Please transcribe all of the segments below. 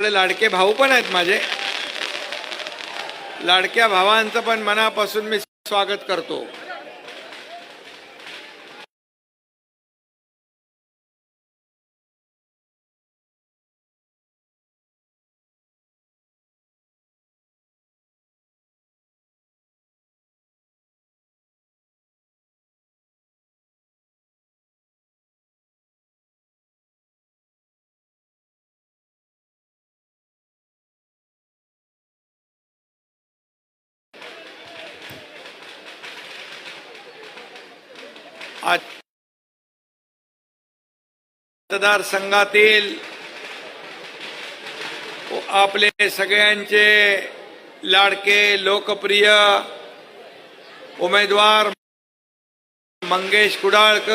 लाडके भाऊ पण आहेत माझे. लाडक्या भावांचं पण मनापासून मी स्वागत करतो. आज मतदारसंघातील आपले सगळ्यांचे लाडके लोकप्रिय उमेदवार मंगेश कुडाळकर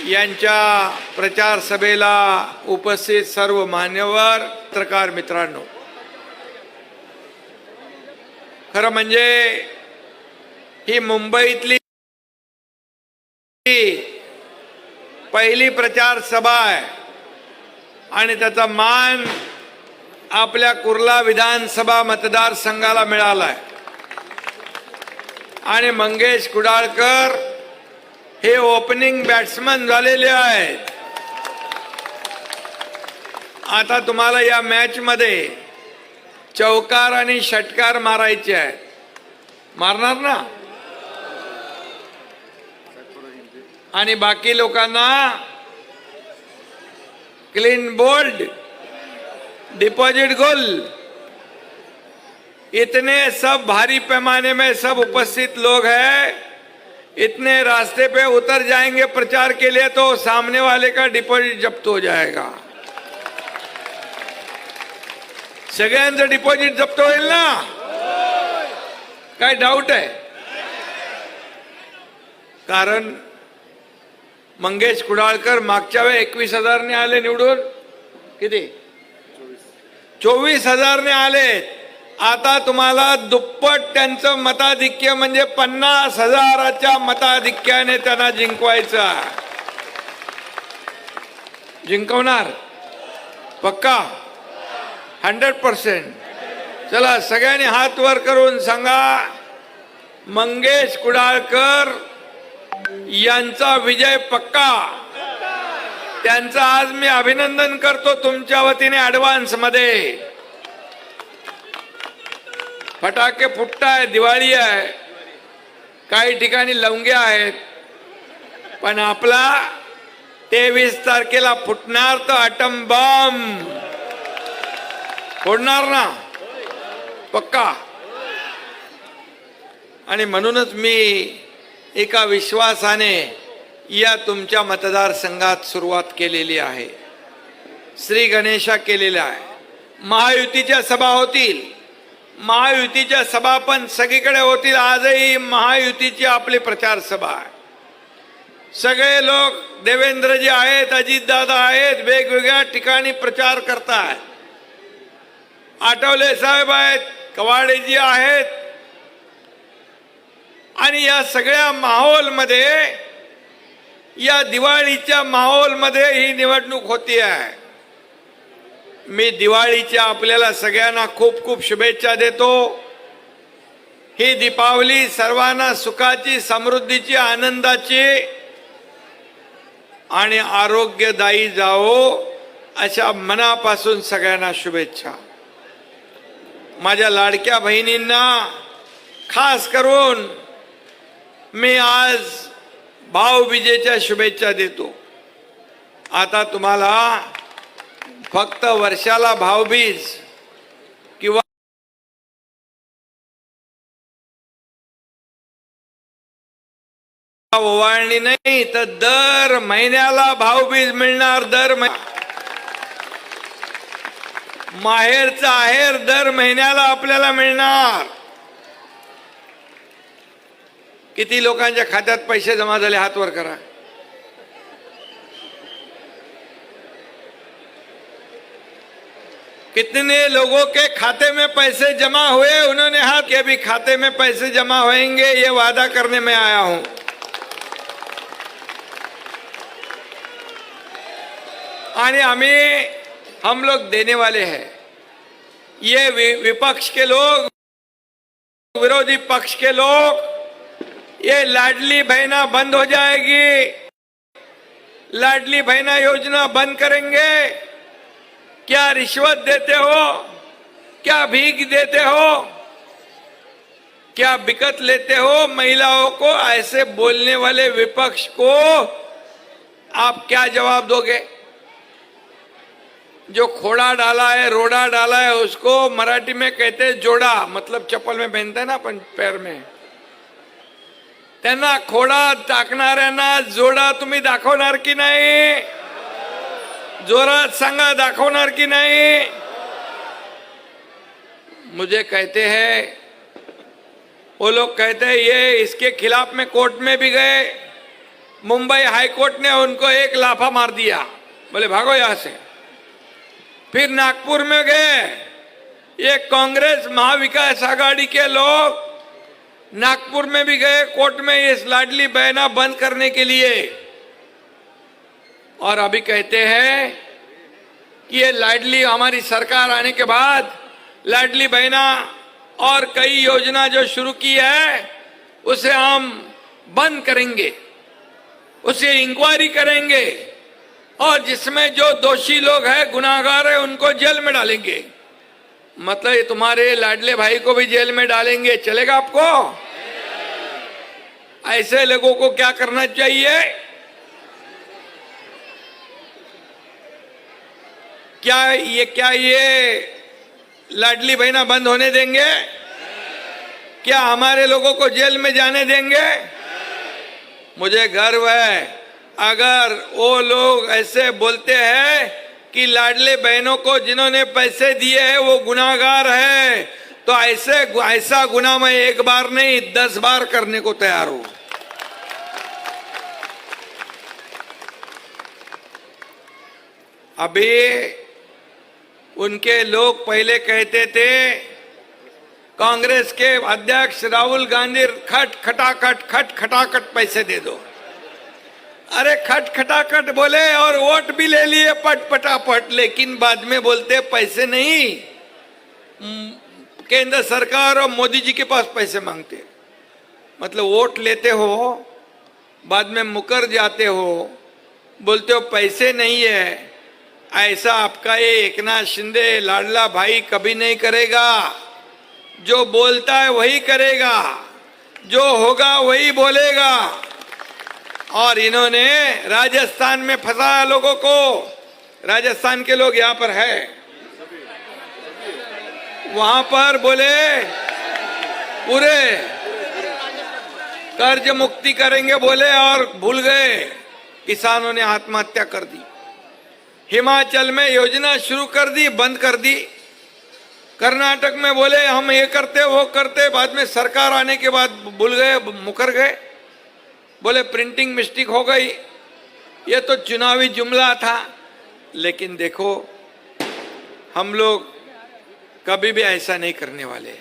यांच्या प्रचार सभेला उपस्थित सर्व मान्यवर पत्रकार मित्रांनो, खरं म्हणजे ही मुंबईतली पहिली प्रचार सभा आहे आणि त्याचा मान आपल्या कुर्ला विधानसभा मतदारसंघाला मिळाला आहे. आणि मंगेश कुडाळकर हे ओपनिंग बॅट्समन झालेले आहेत. आता तुम्हाला या मॅच मध्ये चौकार आणि षटकार मारायचे आहेत. मारणार ना? आणि बाकी लोकांना क्लीन बोल्ड, डिपॉजिट गोल, इतने सब भारी पैमाने में सब उपस्थित लोग हैं. इतने रास्ते पे उतर जाएंगे प्रचार के लिए तो सामने वाले का डिपॉजिट जब्त हो जाएगा. सगळ्यांचं डिपॉजिट जप्त होईल ना? काय डाऊट आहे? कारण मंगेश कुडाळकर मागच्या वेळी 21,000 आले निवडून. किती? 24,000 आले. आता तुम्हाला दुप्पट त्यांचं मताधिक्य म्हणजे 50,000च्या मताधिक्याने त्यांना जिंकवायचं. जिंकवणार पक्का? 100%. चला सगळ्यांनी हात वर करून सांगा, मंगेश कुडाळकर यांचा विजय पक्का. त्यांचं आज मी अभिनंदन करतो तुमच्या वतीने ऍडव्हान्स मध्ये. फटाके फुटताय, दिवाळी आहे, काही ठिकाणी लवंग्या आहेत, पण आपला 23 तारखेला फुटणार तर अटम बॉम्ब फोडणार ना? पक्का. आणि म्हणूनच मी एका विश्वासाने या तुमच्या मतदारसंघात सुरुवात केलेली आहे. श्री गणेशा केलेला आहे. महायुतीच्या सभा होतील, महायुतीच्या सभा पण सगळीकडे होतील. आजही महायुतीची आपली प्रचार सभा आहे. सगळे लोक देवेंद्रजी आहेत, अजितदादा आहेत, वेगवेगळ्या ठिकाणी प्रचार करतात. आठवले साहेब आहेत, कवाडेजी आहेत. आणि या सगळ्या माहोलमध्ये, या दिवाळीच्या माहोलमध्ये ही निवडणूक होती आहे. मी दिवाळीच्या आपल्याला सगळ्यांना खूप खूप शुभेच्छा देतो. ही दीपावली सर्वांना सुखाची, समृद्धीची, आनंदाची आणि आरोग्यदायी जावो अशा मनापासून सगळ्यांना शुभेच्छा. माझ्या लाडक्या बहिणींना खास करून मी आज भाऊबीजेच्या शुभेच्छा देतो. आता तुम्हाला फक्त वर्षाला भाऊबीज किंवा ओवाळणी नाही, तर दर महिन्याला भाऊबीज मिळणार. दर माहेरचा आहेर दर महिन्याला आपल्याला मिळणार. किती लोकांच्या खात्यात पैसे जमा झाले? हात वर करा. कितने लोगों के खाते में पैसे जमा हुए? उन्होंने हाथ के अभी खाते में पैसे जमा होंगे, ये वादा करने में आया हूं. आणि आम्ही हम लोग देने वाले हैं। ये विपक्ष के लोग, विरोधी पक्ष के लोग, ये लाडली बहना बंद हो जाएगी, लाडली बहना योजना बंद करेंगे। क्या रिश्वत देते हो? क्या भीख देते हो? क्या बिकत लेते हो महिलाओं को? ऐसे बोलने वाले विपक्ष को आप क्या जवाब दोगे? जो खोड़ा डाला है, रोड़ा डाला है, उसको मराठी में कहते हैं जोड़ा, मतलब चप्पल में पहनते हैं ना अपन पैर में। त्यांना खोडा टाकणाऱ्यांना जोडा तुम्ही दाखवणार की नाही? जोरात सांगा, दाखवणार की नहीं? मुझे कहते हैं, वो लोग कहते हैं ये इसके खिलाफ में कोर्ट में भी गए, मुंबई हाई कोर्ट ने उनको एक लाफा मार दिया, बोले भागो यहां से। फिर नागपुर में गए, ये कांग्रेस महाविकास आघाड़ी के लोग नागपुर में भी गए कोर्ट में इस लाडली बहना बंद करने के लिए, और अभी कहते हैं कि ये लाडली, हमारी सरकार आने के बाद लाडली बहना और कई योजना जो शुरू की है उसे हम बंद करेंगे, उसे इंक्वायरी करेंगे, और जिसमें जो दोषी लोग हैं, गुनाहगार है, उनको जेल में डालेंगे। मतलब ये तुम्हारे लाडले भाई को भी जेल में डालेंगे, चलेगा आपको? ऐसे लोगों को क्या करना चाहिए? क्या ये लाडली बहना बंद होने देंगे? क्या हमारे लोगों को जेल में जाने देंगे? मुझे गर्व है, अगर वो लोग ऐसे बोलते हैं कि लाडले बहनों को जिन्होंने पैसे दिए हैं वो गुनाहगार है, तो ऐसा गुनाह मैं एक बार नहीं 10 बार करने को तैयार हूं। अभी उनके लोग पहले कहते थे, कांग्रेस के अध्यक्ष राहुल गांधी खट खटाखट पैसे दे दो। अरे खट खटाखट बोले और वोट भी ले लिए पटापट, लेकिन बाद में बोलते पैसे नहीं। केंद्र सरकार और मोदी जी के पास पैसे मांगते, मतलब वोट लेते हो, बाद में मुकर जाते हो, बोलते हो पैसे नहीं है। ऐसा आपका ये एकनाथ शिंदे लाडला भाई कभी नहीं करेगा। जो बोलता है वही करेगा, जो होगा वही बोलेगा। और इन्होंने राजस्थान में फंसाया लोगों को। राजस्थान के लोग यहाँ पर है, वहां पर बोले पूरे कर्ज मुक्ति करेंगे बोले, और भूल गए, किसानों ने आत्महत्या कर दी। हिमाचल में योजना शुरू कर दी, बंद कर दी। कर्नाटक में बोले हम ये करते वो करते, बाद में सरकार आने के बाद भूल गए, मुकर गए, बोले प्रिंटिंग मिस्टेक हो गई। ये तो चुनावी जुमला था। लेकिन देखो, हम लोग कभी भी ऐसा नहीं करने वाले,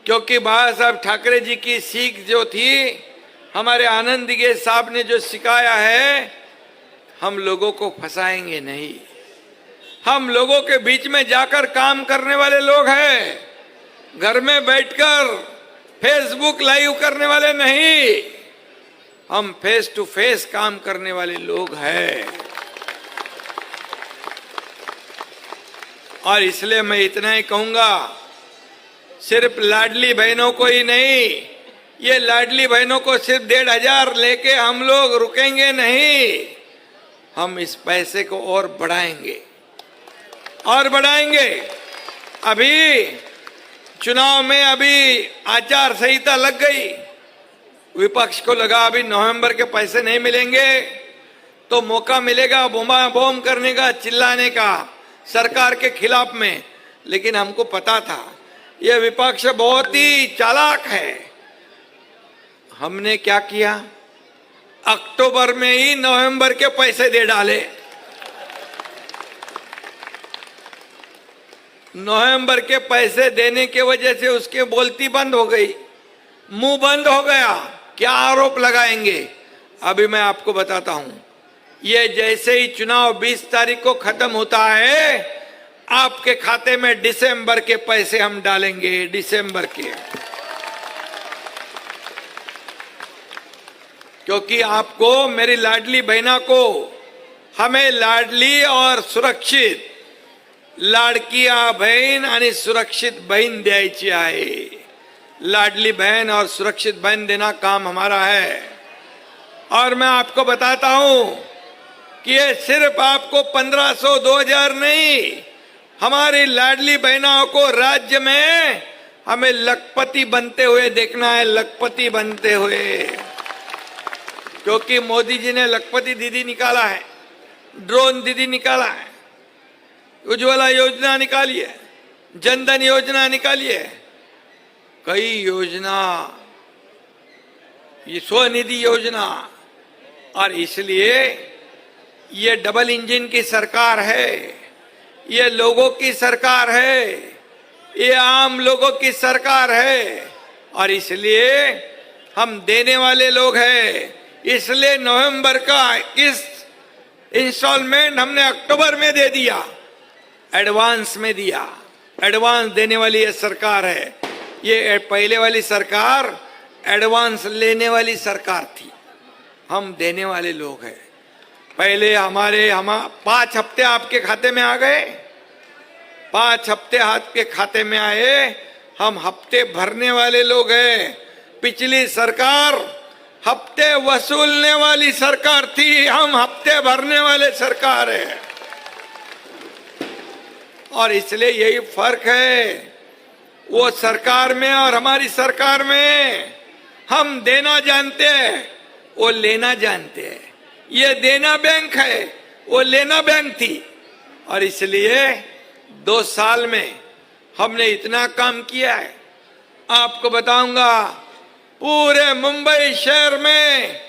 क्योंकि बाबा साहब ठाकरे जी की सीख जो थी, हमारे आनंद दिगे साहब ने जो सिखाया है, हम लोगों को फंसाएंगे नहीं। हम लोगों के बीच में जाकर काम करने वाले लोग हैं, घर में बैठकर फेसबुक लाइव करने वाले नहीं। हम फेस टू फेस काम करने वाले लोग हैं। और इसलिए मैं इतना ही कहूंगा, सिर्फ लाडली बहनों को ही नहीं, ये लाडली बहनों को सिर्फ 1,500 लेके हम लोग रुकेंगे नहीं। हम इस पैसे को और बढ़ाएंगे और बढ़ाएंगे। अभी चुनाव में अभी आचार संहिता लग गई, विपक्ष को लगा अभी नवंबर के पैसे नहीं मिलेंगे तो मौका मिलेगा बूमा बूम करने का, चिल्लाने का सरकार के खिलाफ में। लेकिन हमको पता था यह विपक्ष बहुत ही चालाक है। हमने क्या किया, अक्टूबर में ही नवंबर के पैसे दे डाले। नवंबर के पैसे देने के वजह से उसके बोलती बंद हो गई, मुंह बंद हो गया। क्या आरोप लगाएंगे? अभी मैं आपको बताता हूं, ये जैसे ही चुनाव 20 तारीख को खत्म होता है, आपके खाते में दिसंबर के पैसे हम डालेंगे, दिसंबर के। क्योंकि आपको, मेरी लाडली बहना को, हमें लाडली और सुरक्षित लाडकिया बहन आणि सुरक्षित बहन द्यायची आहे। लाडली बहन और सुरक्षित बहन देना काम हमारा है। और मैं आपको बताता हूं कि ये सिर्फ आपको 1500 2000 नहीं, हमारी लाडली बहनों को राज्य में हमें लखपति बनते हुए देखना है, लखपति बनते हुए। क्योंकि मोदी जी ने लखपति दीदी निकाला है, ड्रोन दीदी निकाला है, उज्ज्वला योजना निकाली है, जनधन योजना निकाली है, कई योजना, ये स्वनिधि योजना। और इसलिए ये डबल इंजन की सरकार है, ये लोगों की सरकार है, ये आम लोगों की सरकार है। और इसलिए हम देने वाले लोग हैं। इसलिए नवंबर का किस्त इंस्टॉलमेंट हमने अक्टूबर में दे दिया, एडवांस में दिया। एडवांस देने वाली ये सरकार है। ये पहले वाली सरकार एडवांस लेने वाली सरकार थी, हम देने वाले लोग हैं। पहले हम 5 हफ्ते आपके खाते में आ गए, 5 हफ्ते आपके खाते में आए, हम हफ्ते भरने वाले लोग हैं। पिछली सरकार हफ्ते वसूलने वाली सरकार थी, हम हफ्ते भरने वाले सरकार है। और इसलिए यही फर्क है वो सरकार में और हमारी सरकार में। हम देना जानते हैं, वो लेना जानते हैं। ये देना बैंक है, वो लेना बैंक थी। और इसलिए 2 साल में हमने इतना काम किया है। आपको बताऊंगा, पूरे मुंबई शहर में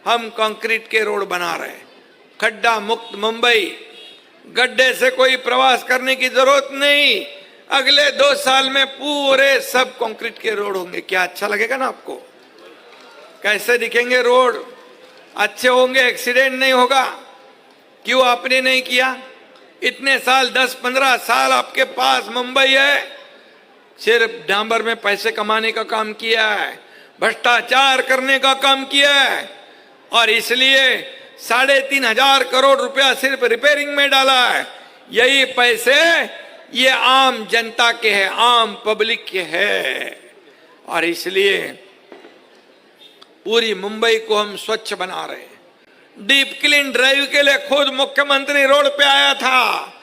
हम कंक्रीट के रोड बना रहे हैं, खड्डा मुक्त मुंबई। गड्ढे से कोई प्रवास करने की जरूरत नहीं। अगले 2 साल में पूरे सब कंक्रीट के रोड होंगे। क्या अच्छा लगेगा ना आपको? कैसे दिखेंगे रोड? अच्छे होंगे, एक्सीडेंट नहीं होगा। क्यों आपने नहीं किया? इतने साल, 10-15 साल आपके पास मुंबई है, सिर्फ डांबर में पैसे कमाने का काम किया है, भ्रष्टाचार करने का काम किया है। और इसलिए 3,500 करोड़ रुपया सिर्फ रिपेयरिंग में डाला है। यही पैसे ये आम जनता के हैं, आम पब्लिक के हैं। और इसलिए पूरी मुंबई को हम स्वच्छ बना रहे हैं। डीप क्लीन ड्राइव के लिए खुद मुख्यमंत्री रोड पे आया था।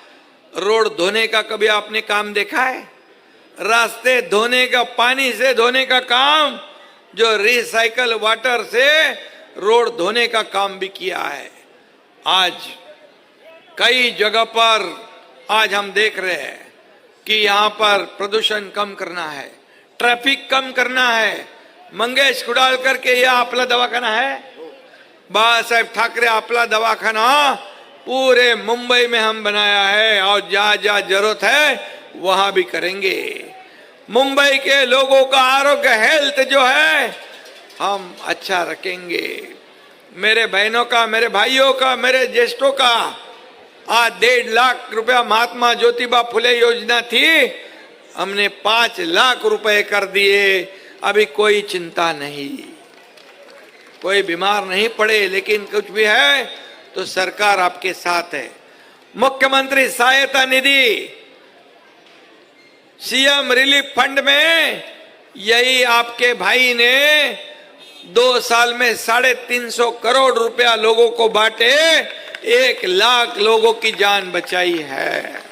रोड धोने का कभी आपने काम देखा है? रास्ते धोने का, पानी से धोने का काम, जो रिसाइकल वाटर से रोड धोने का काम भी किया है। आज कई जगह पर आज हम देख रहे हैं कि यहाँ पर प्रदूषण कम करना है, ट्रैफिक कम करना है। मंगेश कुडालकर के यह आपला दवाखाना है, बाबा साहेब ठाकरे आपला दवाखाना पूरे मुंबई में हम बनाया है। और जहाँ जहाँ जरूरत है वहां भी करेंगे। मुंबई के लोगों का आरोग्य, हेल्थ जो है हम अच्छा रखेंगे। मेरे बहनों का, मेरे भाइयों का, मेरे ज्येष्ठों का आज 1.5 लाख रुपया महात्मा ज्योतिबा फुले योजना थी, हमने 5 लाख रुपए कर दिए। अभी कोई चिंता नहीं, कोई बीमार नहीं पड़े। लेकिन कुछ भी है तो सरकार आपके साथ है। मुख्यमंत्री सहायता निधि, सीएम रिलीफ फंड में यही आपके भाई ने 2 साल में 350 करोड़ रुपया लोगों को बांटे, 1 लाख लोगों की जान बचाई है।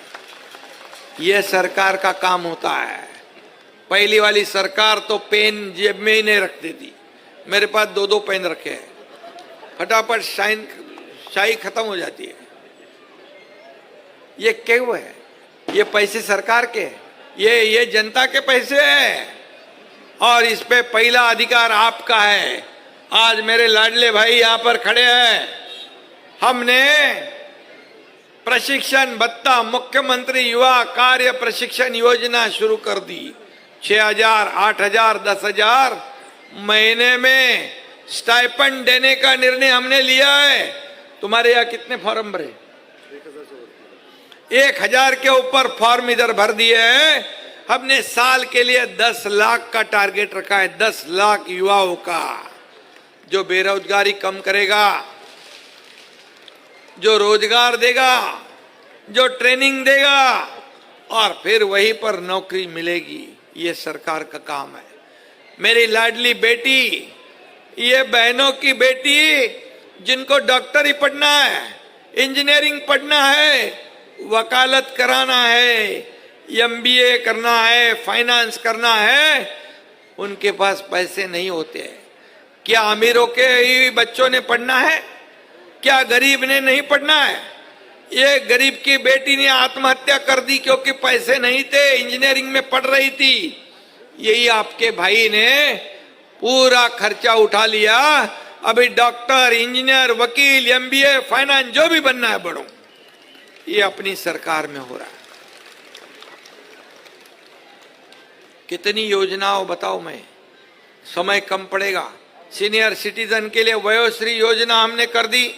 यह सरकार का काम होता है। पहली वाली सरकार तो पेन जेब में ही नहीं रखती थी। मेरे पास 2-2 पेन रखे हैं, फटाफट शाही खत्म हो जाती है। ये क्यों है? ये पैसे सरकार के, ये जनता के पैसे हैं। और इस पे पहला अधिकार आपका है। आज मेरे लाडले भाई यहाँ पर खड़े हैं। हमने प्रशिक्षण भत्ता, मुख्यमंत्री युवा कार्य प्रशिक्षण योजना शुरू कर दी। 6,000, 8,000, 10,000 महीने में स्टाइपेंड देने का निर्णय हमने लिया है। तुम्हारे यहाँ कितने फॉर्म भरे? 1000 के ऊपर फॉर्म इधर भर दिए हैं। हमने साल के लिए 10 लाख का टारगेट रखा है, 10 लाख युवाओं का, जो बेरोजगारी कम करेगा, जो रोजगार देगा, जो ट्रेनिंग देगा और फिर वहीं पर नौकरी मिलेगी। ये सरकार का काम है। मेरी लाडली बेटी, ये बहनों की बेटी जिनको डॉक्टरी पढ़ना है, इंजीनियरिंग पढ़ना है, वकालत कराना है, एमबीए करना है, फाइनेंस करना है, उनके पास पैसे नहीं होते। क्या अमीरों के ही बच्चों ने पढ़ना है? क्या गरीब ने नहीं पढ़ना है? ये गरीब की बेटी ने आत्महत्या कर दी क्योंकि पैसे नहीं थे, इंजीनियरिंग में पढ़ रही थी। यही आपके भाई ने पूरा खर्चा उठा लिया। अभी डॉक्टर, इंजीनियर, वकील, एमबीए, फाइनेंस, जो भी बनना है बढ़ो। ये अपनी सरकार में हो रहा है। कितनी योजनाओं बताओ मैं, समय कम पड़ेगा। सीनियर सिटीजन के लिए वयोश्री योजना हमने कर दी।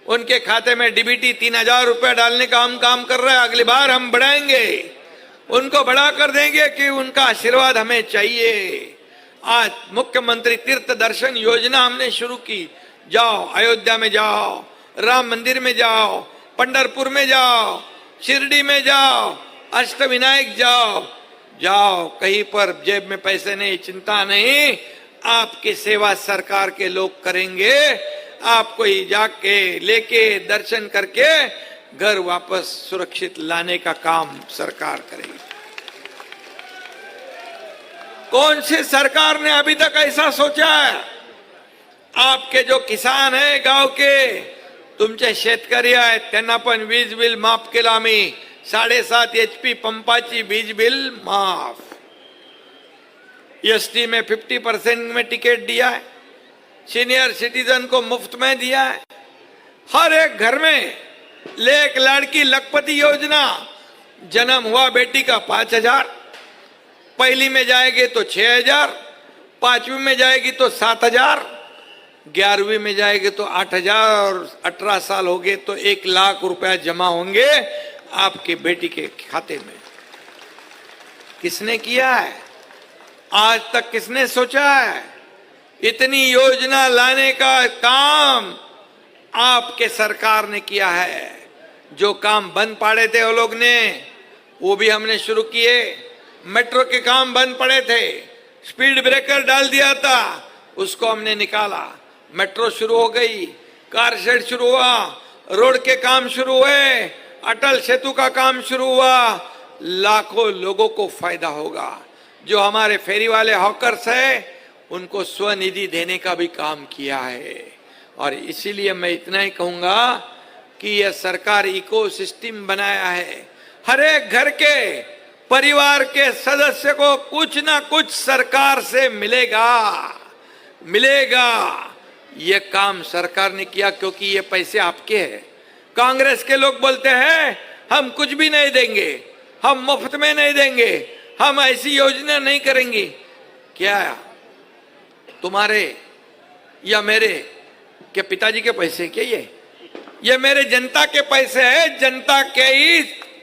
उनके खाते में डीबीटी 3000 रुपया डालने का हम काम कर रहे हैं। अगली बार हम बढ़ाएंगे, उनको बढ़ा कर देंगे कि उनका आशीर्वाद हमें चाहिए। आज मुख्यमंत्री तीर्थ दर्शन योजना हमने शुरू की। जाओ, अयोध्या में जाओ, राम मंदिर में जाओ, पंढरपुर में जाओ, शिरडी में जाओ, अष्टविनायक जाओ, जाओ, कहीं पर जेब में पैसे नहीं, चिंता नहीं, आपकी सेवा सरकार के लोग करेंगे। आपको ही जाके लेके दर्शन करके घर वापस सुरक्षित लाने का काम सरकार करेगी। कौन सी सरकार ने अभी तक ऐसा सोचा है? आपके जो किसान है गांव के, तुमचे शेतकरी आहेत, त्यांना पण वीज बिल माफ केलं आम्ही। 7.5 HP पंपाची वीज बिल माफ। एसटी में 50% में टिकट दिया है। सीनियर सिटीजन को मुफ्त में दिया है। हर एक घर में एक लड़की लखपति योजना, जन्म हुआ बेटी का 5000, पहली में जाएगी तो 6000, 5वीं में जाएगी तो 7000, 11वीं में जाएगी तो 8000, 18 साल हो गए तो 1 लाख रुपया जमा होंगे आपकी बेटी के खाते में। किसने किया है? आज तक किसने सोचा है? इतनी योजना लाने का काम आपके सरकार ने किया है। जो काम बंद पड़े थे वो लोग ने, वो भी हमने शुरू किए। मेट्रो के काम बंद पड़े थे, स्पीड ब्रेकर डाल दिया था, उसको हमने निकाला। मेट्रो शुरू हो गई, कार शेड शुरू हुआ, रोड के काम शुरू हुए, अटल सेतु का काम शुरू हुआ। लाखों लोगों को फायदा होगा। जो हमारे फेरी वाले हॉकर्स है, उनको स्वनिधि देने का भी काम किया है। और इसीलिए मैं इतना ही कहूंगा कि यह सरकार इकोसिस्टम बनाया है। हर एक घर के परिवार के सदस्य को कुछ ना कुछ सरकार से मिलेगा। ये काम सरकार ने किया क्योंकि ये पैसे आपके हैं। कांग्रेस के लोग बोलते हैं हम कुछ भी नहीं देंगे, हम मुफ्त में नहीं देंगे, हम ऐसी योजना नहीं करेंगे। क्या तुम्हारे या मेरे के पिताजी के पैसे क्या? ये मेरे जनता के पैसे हैं। जनता के ही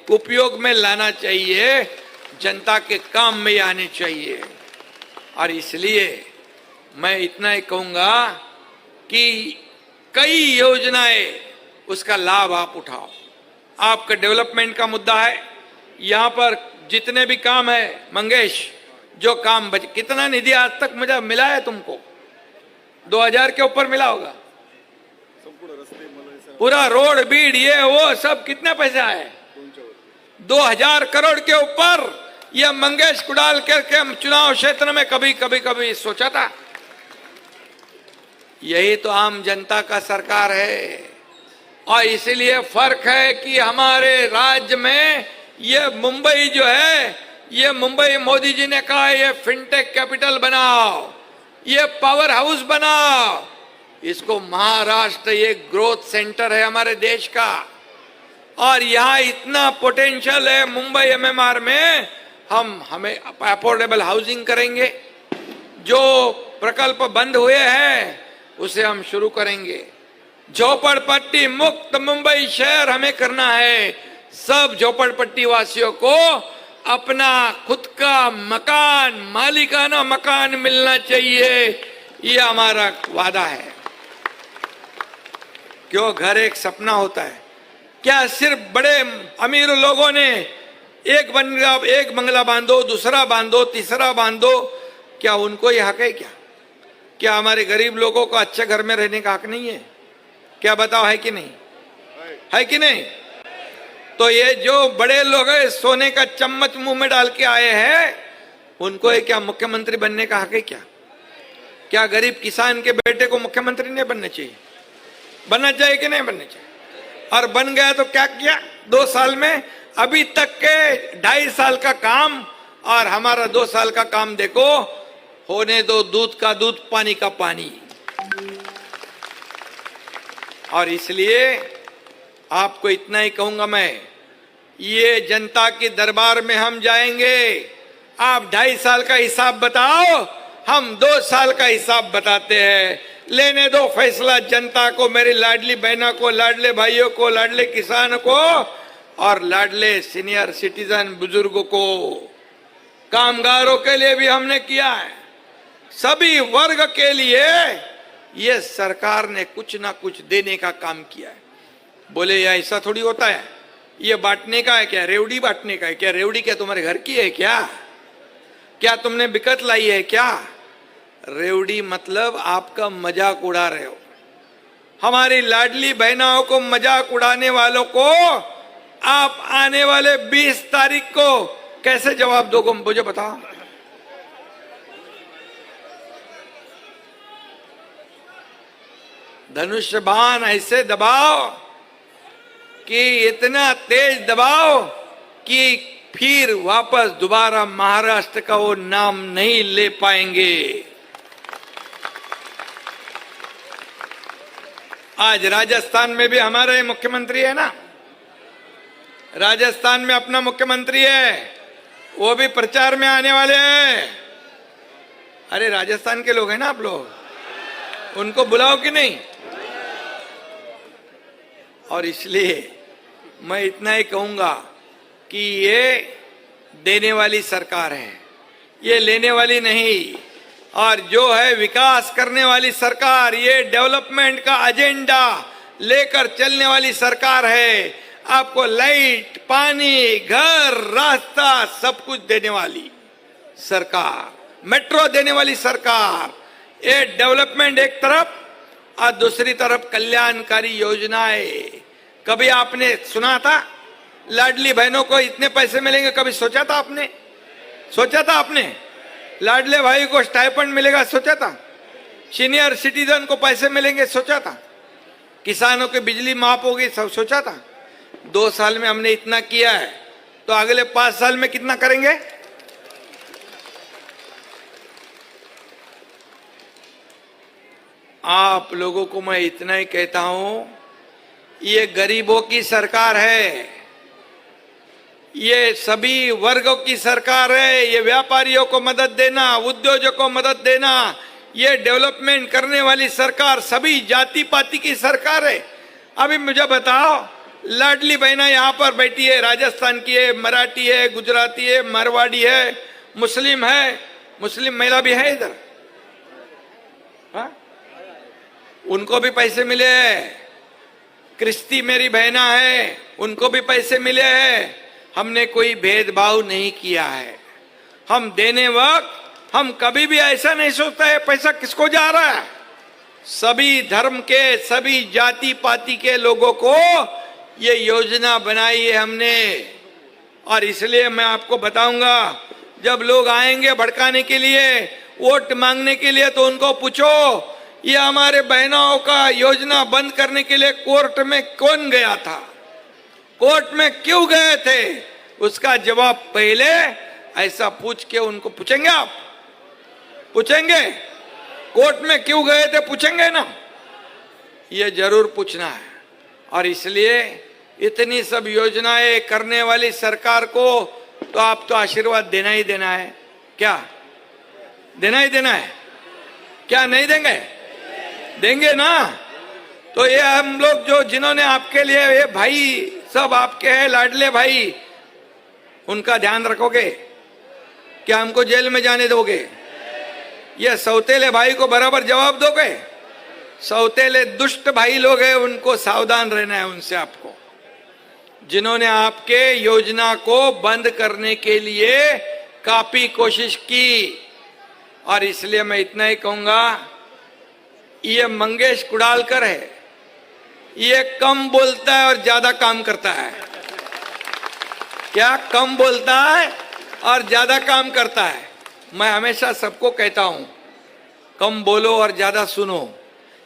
उपयोग में लाना चाहिए, जनता के काम में आने चाहिए। और इसलिए मैं इतना ही कहूंगा कि कई योजनाएं, उसका लाभ आप उठाओ। आपका डेवलपमेंट का मुद्दा है, यहाँ पर जितने भी काम है मंगेश, जो काम कितना निधि आज तक मुझे मिला है तुमको? 2000 के ऊपर मिला होगा। पूरा रोड बीड ये वो सब कितने पैसे आए? 2000 करोड़ के ऊपर। ये मंगेश कुडाल करके चुनाव क्षेत्र में कभी सोचा था? यही तो आम जनता का सरकार है। और इसीलिए फर्क है कि हमारे राज्य में ये मुंबई जो है, ये मुंबई मोदी जी ने कहा ये फिनटेक कैपिटल बनाओ, ये पावर हाउस बनाओ। इसको महाराष्ट्र ये ग्रोथ सेंटर है हमारे देश का। और यहाँ इतना पोटेंशियल है मुंबई एमएमआर में। हमें अफोर्डेबल हाउसिंग करेंगे। जो प्रकल्प बंद हुए हैं उसे हम शुरू करेंगे। झोपड़पट्टी मुक्त मुंबई शहर हमें करना है। सब झोपड़पट्टी वासियों को अपना खुद का मकान, मालिकाना मकान मिलना चाहिए, ये हमारा वादा है। क्यों घर एक सपना होता है? क्या सिर्फ बड़े अमीर लोगों ने एक बंगला बांधो, दूसरा बांधो, तीसरा बांधो, क्या उनको ये हक है? क्या हमारे गरीब लोगों को अच्छे घर में रहने का हक नहीं है? क्या बताओ, है कि नहीं? है कि नहीं? तो ये जो बड़े लोग हैं, सोने का चम्मच मुंह में डाल के आए हैं, उनको ये क्या मुख्यमंत्री बनने का हक है? क्या गरीब किसान के बेटे को मुख्यमंत्री नहीं बनना चाहिए? बनना चाहिए कि नहीं बनना चाहिए? और बन गया तो क्या किया 2 साल में? अभी तक के 2.5 साल का काम और हमारा 2 साल का काम देखो, होने दो दूध का दूध, पानी का पानी। और इसलिए आपको इतना ही कहूंगा मैं, ये जनता के दरबार में हम जाएंगे। आप 2.5 साल का हिसाब बताओ, हम 2 साल का हिसाब बताते हैं। लेने दो फैसला जनता को, मेरी लाडली बहनों को, लाडले भाइयों को, लाडले किसान को और लाडले सीनियर सिटीजन बुजुर्गों को। कामगारों के लिए भी हमने किया है, सभी वर्ग के लिए ये सरकार ने कुछ ना कुछ देने का काम किया है। बोले ये ऐसा थोड़ी होता है, ये बांटने का है क्या? रेवड़ी बांटने का है क्या? रेवड़ी क्या तुम्हारे घर की है क्या तुमने बिकट लाई है क्या? रेवड़ी मतलब आपका मजाक उड़ा रहे हो। हमारी लाडली बहनों को मजाक उड़ाने वालों को आप आने वाले 20 तारीख को कैसे जवाब दोगे? मुझे बताओ। धनुष बाण ऐसे दबाओ कि इतना तेज दबाओ कि फिर वापस दोबारा महाराष्ट्र का वो नाम नहीं ले पाएंगे। आज राजस्थान में भी हमारा ये मुख्यमंत्री है ना, राजस्थान में अपना मुख्यमंत्री है, वो भी प्रचार में आने वाले हैं। अरे राजस्थान के लोग हैं ना आप लोग, उनको बुलाओ कि नहीं? और इसलिए मैं इतना ही कहूंगा कि ये देने वाली सरकार है, ये लेने वाली नहीं। और जो है विकास करने वाली सरकार, ये डेवलपमेंट का एजेंडा लेकर चलने वाली सरकार है। आपको लाइट, पानी, घर, रास्ता सब कुछ देने वाली सरकार, मेट्रो देने वाली सरकार। ये डेवलपमेंट एक तरफ और दूसरी तरफ कल्याणकारी योजनाएं। कभी आपने सुना था लाडली बहनों को इतने पैसे मिलेंगे? कभी सोचा था आपने? सोचा था आपने? लाडले भाई को स्टाइपेंड मिलेगा? सोचा था? सीनियर सिटीजन को पैसे मिलेंगे? सोचा था? किसानों की बिजली माफ होगी? सब सोचा था? 2 साल में हमने इतना किया है, तो अगले 5 साल में कितना करेंगे? आप लोगों को मैं इतना ही कहता हूं, ये गरीबों की सरकार है, ये सभी वर्गों की सरकार है। ये व्यापारियों को मदद देना, उद्योगों को मदद देना, ये डेवलपमेंट करने वाली सरकार सभी जाति पाति की सरकार है। अभी मुझे बताओ, लाडली बहना यहाँ पर बैठी है, राजस्थान की है, मराठी है, गुजराती है, मारवाड़ी है, मुस्लिम है, मुस्लिम महिला भी है इधर, हाँ? उनको भी पैसे मिले हैं। क्रिस्ती मेरी बहना है, उनको भी पैसे मिले हैं। हमने कोई भेदभाव नहीं किया है। हम देने वक्त हम कभी भी ऐसा नहीं सोचता है पैसा किसको जा रहा है। सभी धर्म के, सभी जाति पाति के लोगों को ये योजना बनाई है हमने। और इसलिए मैं आपको बताऊंगा, जब लोग आएंगे भड़काने के लिए, वोट मांगने के लिए, तो उनको पूछो ये हमारे बहनों का योजना बंद करने के लिए कोर्ट में कौन गया था, कोर्ट में क्यों गए थे? उसका जवाब पहले ऐसा पूछ के उनको पूछेंगे। आप पूछेंगे कोर्ट में क्यों गए थे? पूछेंगे ना? ये जरूर पूछना है। और इसलिए इतनी सब योजनाएं करने वाली सरकार को तो आप तो आशीर्वाद देना ही देना है। क्या देना ही देना है? क्या नहीं देंगे? देंगे ना? तो तो ये हम लोग जो जिन्होंने आपके लिए, ये भाई सब आपके हैं लाडले भाई, उनका ध्यान रखोगे? क्या हमको जेल में जाने दोगे? ये सौतेले भाई को बराबर जवाब दोगे? सौतेले दुष्ट भाई लोग हैं, उनको सावधान रहना है उनसे आपको, जिन्होंने आपके योजना को बंद करने के लिए काफी कोशिश की। और इसलिए मैं इतना ही कहूंगा, ये मंगेश कुडालकर है, ये कम बोलता है और ज्यादा काम करता है। क्या? कम बोलता है और ज्यादा काम करता है। मैं हमेशा सबको कहता हूं, कम बोलो और ज्यादा सुनो।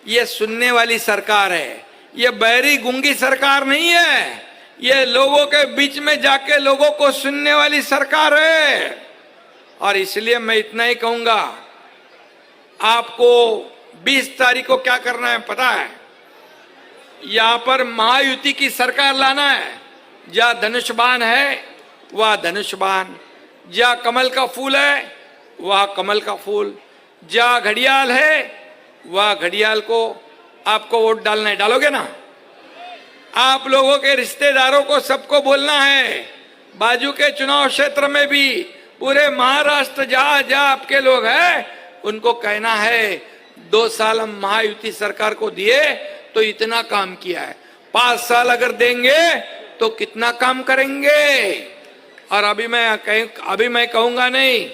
ये सुनने वाली सरकार है, ये बहरी गूंगी सरकार नहीं है। ये लोगों के बीच में जाके लोगों को सुनने वाली सरकार है। और इसलिए मैं इतना ही कहूंगा, आपको 20 तारीख को क्या करना है पता है? यहां पर महायुति की सरकार लाना है। जहां धनुष बाण है वह धनुष बाण, जहां कमल का फूल है वह कमल का फूल, जहां घड़ियाल है वह घड़ियाल को आपको वोट डालना है। डालोगे ना? आप लोगों के रिश्तेदारों को सबको बोलना है, बाजू के चुनाव क्षेत्र में भी, पूरे महाराष्ट्र जहां जहां आपके लोग हैं, उनको कहना है 2 साल हम महायुति सरकार को दिए तो इतना काम किया है, 5 साल अगर देंगे तो कितना काम करेंगे। और अभी मैं कहूंगा नहीं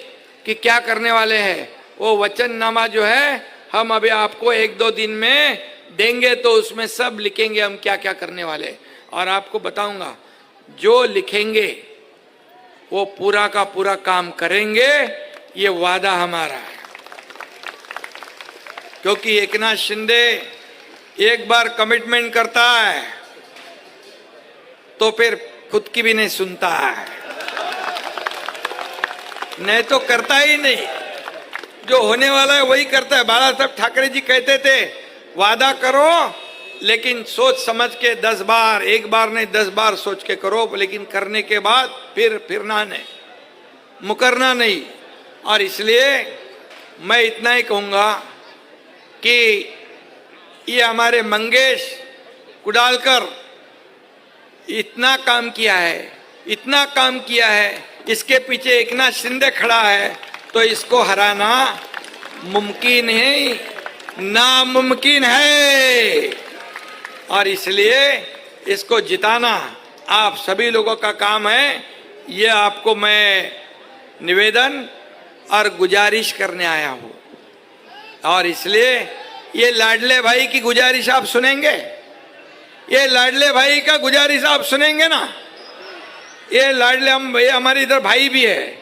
कि क्या करने वाले हैं। वो वचननामा जो है हम अभी आपको 1-2 दिन में देंगे, तो उसमें सब लिखेंगे हम क्या क्या करने वाले। और आपको बताऊंगा, जो लिखेंगे वो पूरा का पूरा काम करेंगे, ये वादा हमारा है। क्योंकि एकनाथ शिंदे एक बार कमिटमेंट करता है तो फिर खुद की भी नहीं सुनता है, नहीं तो करता ही नहीं। जो होने वाला है वही करता है। बाला साहब ठाकरे जी कहते थे, वादा करो लेकिन सोच समझ के 10 बार, एक बार नहीं 10 बार सोच के करो, लेकिन करने के बाद फिरना नहीं, मुकरना नहीं। और इसलिए मैं इतना ही कहूंगा कि ये हमारे मंगेश कुडालकर इतना काम किया है, इतना काम किया है, इसके पीछे एकनाथ शिंदे खड़ा है, तो इसको हराना मुमकिन है, नामुमकिन है। और इसलिए इसको जिताना आप सभी लोगों का काम है। ये आपको मैं निवेदन और गुजारिश करने आया हूं। और इसलिए ये लाडले भाई की गुजारिश आप सुनेंगे? ये लाडले भाई का गुजारिश आप सुनेंगे ना? ये लाडले ये हमारे इधर भाई भी है,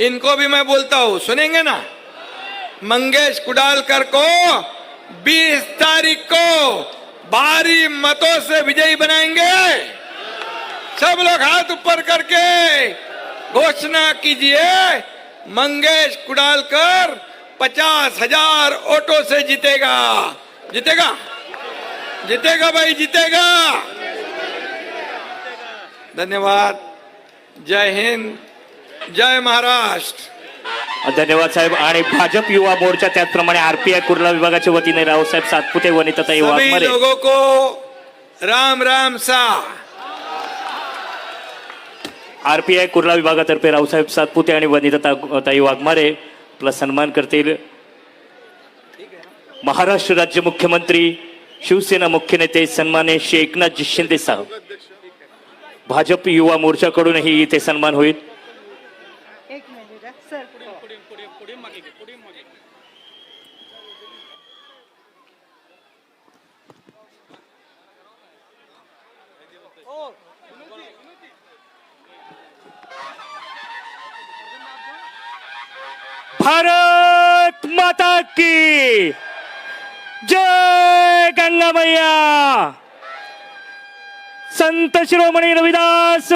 इनको भी मैं बोलता हूं, सुनेंगे ना? मंगेश कुडालकर को 20 तारीख को भारी मतों से विजयी बनाएंगे। सब लोग हाथ ऊपर करके घोषणा कीजिए, मंगेश कुडालकर 50,000 वोटों से जीतेगा। जीतेगा, जीतेगा भाई, जीतेगा। धन्यवाद। जय हिंद, जय महाराष्ट्र। धन्यवाद साहेब। आणि भाजप युवा मोर्चा त्याचप्रमाणे आरपीआय कुर्ला विभागाच्या वतीने रावसाहेब सातपुते वनिताताई वाघमारे, सभी लोगों को राम राम सा। आरपीआय कुर्ला विभागातर्फे रावसाहेब सातपुते आणि वनिताताई वाघमारे आपला सन्मान करतील। महाराष्ट्र राज्य मुख्यमंत्री शिवसेना मुख्य नेते सन्माननीय श्री एकनाथजी शिंदे साहेब, भाजप युवा मोर्चाकडूनही इथे सन्मान होईल। भारत माता की जय, गंगा मैया, संत शिरोमणी रविदास